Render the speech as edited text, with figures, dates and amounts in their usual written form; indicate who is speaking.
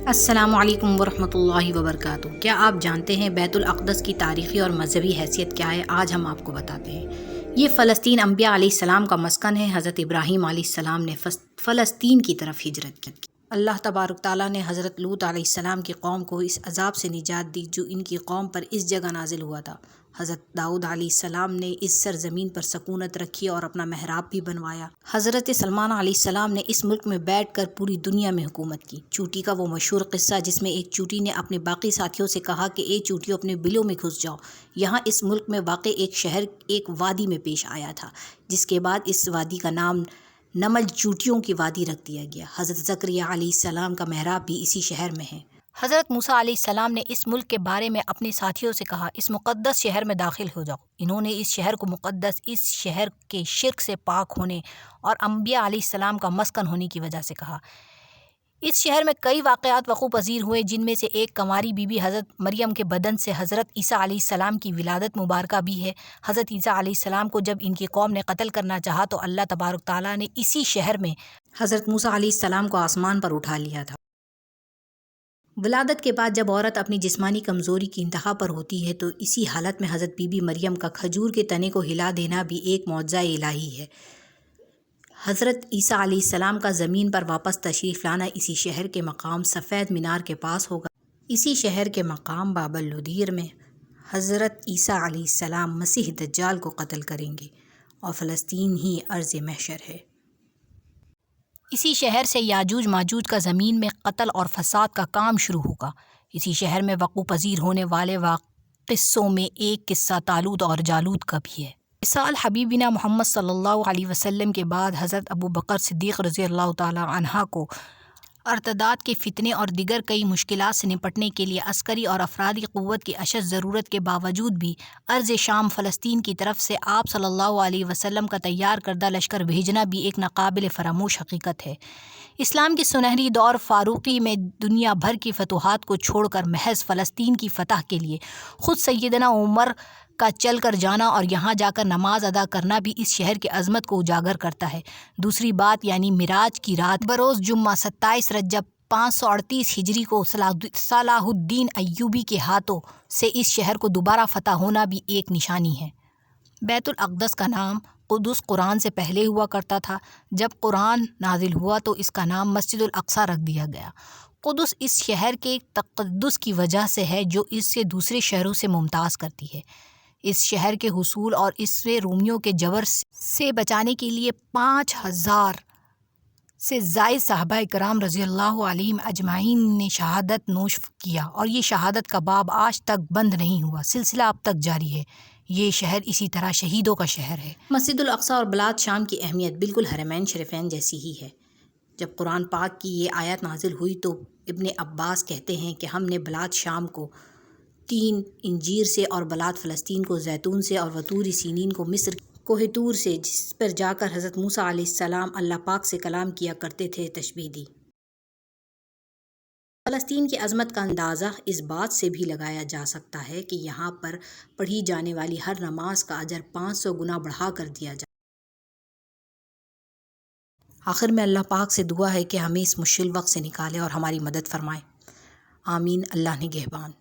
Speaker 1: السلام علیکم ورحمۃ اللہ وبرکاتہ۔ کیا آپ جانتے ہیں بیت الاقدس کی تاریخی اور مذہبی حیثیت کیا ہے؟ آج ہم آپ کو بتاتے ہیں۔ یہ فلسطین انبیاء علیہ السلام کا مسکن ہے۔ حضرت ابراہیم علیہ السلام نے فلسطین کی طرف ہجرت کی۔ اللہ تبارک تعالیٰ نے حضرت لوط علیہ السلام کی قوم کو اس عذاب سے نجات دی جو ان کی قوم پر اس جگہ نازل ہوا تھا۔ حضرت داؤد علیہ السلام نے اس سرزمین پر سکونت رکھی اور اپنا محراب بھی بنوایا۔ حضرت سلمان علیہ السلام نے اس ملک میں بیٹھ کر پوری دنیا میں حکومت کی۔ چوٹی کا وہ مشہور قصہ جس میں ایک چوٹی نے اپنے باقی ساتھیوں سے کہا کہ اے چوٹیوں اپنے بلوں میں گھس جاؤ، یہاں اس ملک میں واقع ایک شہر ایک وادی میں پیش آیا تھا، جس کے بعد اس وادی کا نام نمل چوٹیوں کی وادی رکھ دیا گیا۔ حضرت زکریا علیہ السلام کا محراب بھی اسی شہر میں ہے۔ حضرت موسیٰ علیہ السلام نے اس ملک کے بارے میں اپنے ساتھیوں سے کہا، اس مقدس شہر میں داخل ہو جاؤ۔ انہوں نے اس شہر کو مقدس، اس شہر کے شرک سے پاک ہونے اور انبیاء علیہ السلام کا مسکن ہونے کی وجہ سے کہا۔ اس شہر میں کئی واقعات وقوع پذیر ہوئے، جن میں سے ایک کنواری بی بی حضرت مریم کے بدن سے حضرت عیسیٰ علیہ السلام کی ولادت مبارکہ بھی ہے۔ حضرت عیسیٰ علیہ السلام کو جب ان کی قوم نے قتل کرنا چاہا تو اللہ تبارک تعالیٰ نے اسی شہر میں حضرت موسیٰ علیہ السلام کو آسمان پر اٹھا لیا تھا۔ ولادت کے بعد جب عورت اپنی جسمانی کمزوری کی انتہا پر ہوتی ہے تو اسی حالت میں حضرت بی بی مریم کا کھجور کے تنے کو ہلا دینا بھی ایک معجزہ الہی ہے۔ حضرت عیسیٰ علیہ السلام کا زمین پر واپس تشریف لانا اسی شہر کے مقام سفید مینار کے پاس ہوگا۔ اسی شہر کے مقام باب اللدیر میں حضرت عیسیٰ علیہ السلام مسیح دجال کو قتل کریں گے اور فلسطین ہی ارض محشر ہے۔ اسی شہر سے یاجوج ماجوج کا زمین میں قتل اور فساد کا کام شروع ہوگا۔ اسی شہر میں وقوع پذیر ہونے والے قصوں میں ایک قصہ طالوت اور جالوت کا بھی ہے۔ وصال حبیبنا محمد صلی اللہ علیہ وسلم کے بعد حضرت ابو بکر صدیق رضی اللہ تعالی عنہ کو ارتداد کے فتنے اور دیگر کئی مشکلات سے نپٹنے کے لیے عسکری اور افرادی قوت کی اشد ضرورت کے باوجود بھی ارض شام فلسطین کی طرف سے آپ صلی اللہ علیہ وسلم کا تیار کردہ لشکر بھیجنا بھی ایک ناقابل فراموش حقیقت ہے۔ اسلام کی سنہری دور فاروقی میں دنیا بھر کی فتوحات کو چھوڑ کر محض فلسطین کی فتح کے لیے خود سیدنا عمر کا چل کر جانا اور یہاں جا کر نماز ادا کرنا بھی اس شہر کی عظمت کو اجاگر کرتا ہے۔ دوسری بات یعنی معراج کی رات بروز جمعہ 27 رجب 538 ہجری کو صلاح الدین ایوبی کے ہاتھوں سے اس شہر کو دوبارہ فتح ہونا بھی ایک نشانی ہے۔ بیت الاقدس کا نام قدس قرآن سے پہلے ہوا کرتا تھا۔ جب قرآن نازل ہوا تو اس کا نام مسجد الاقصیٰ رکھ دیا گیا۔ قدس اس شہر کے تقدس کی وجہ سے ہے جو اس سے دوسرے شہروں سے ممتاز کرتی ہے۔ اس شہر کے حصول اور اس سے رومیوں کے جبر سے بچانے کے لیے 5000 سے زائد صحابہ کرام رضی اللہ علیہم اجمعین نے شہادت نوش کیا، اور یہ شہادت کا باب آج تک بند نہیں ہوا، سلسلہ اب تک جاری ہے۔ یہ شہر اسی طرح شہیدوں کا شہر ہے۔ مسجد الاقصیٰ اور بلاد شام کی اہمیت بالکل حرمین شریفین جیسی ہی ہے۔ جب قرآن پاک کی یہ آیت نازل ہوئی تو ابن عباس کہتے ہیں کہ ہم نے بلاد شام کو تین انجیر سے اور بلاد فلسطین کو زیتون سے اور وطور سینین کو مصر کوہ طور سے، جس پر جا کر حضرت موسیٰ علیہ السلام اللہ پاک سے کلام کیا کرتے تھے، تشبیہ دی۔ فلسطین کی عظمت کا اندازہ اس بات سے بھی لگایا جا سکتا ہے کہ یہاں پر پڑھی جانے والی ہر نماز کا اجر 500 گنا بڑھا کر دیا جائے۔ آخر میں اللہ پاک سے دعا ہے کہ ہمیں اس مشکل وقت سے نکالے اور ہماری مدد فرمائے۔ آمین۔ اللہ نگہبان۔